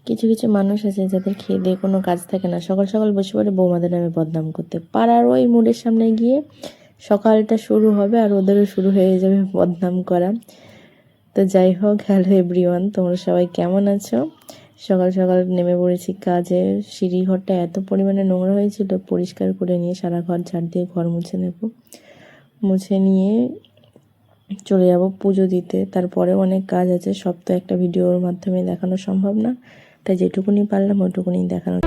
কিছু কিছু মানুষ আছে যাদের খেয়ে দিয়ে কোনো কাজ থাকে না, সকাল সকাল বসে পড়ে বৌমাদের নামে বদনাম করতে। পাড়ার ওই মোড়ের সামনে গিয়ে সকালটা শুরু হবে আর ওদেরও শুরু হয়ে যাবে বদনাম করা। তো যাই হোক, হ্যালো এভরিওয়ান, তোমরা সবাই কেমন আছো? সকাল সকাল নেমে পড়েছি কাজে। সিঁড়ি ঘরটা এত পরিমাণে নোংরা হয়েছিল, পরিষ্কার করে নিয়ে সারা ঘর ঝাড় দিয়ে ঘর মুছে নেব। মুছে নিয়ে চলে যাব পুজো দিতে। তারপরেও অনেক কাজ আছে, সব তো একটা ভিডিওর মাধ্যমে দেখানো সম্ভব না, তাই যেটুকুনি পারলাম ওইটুকুনি দেখানো।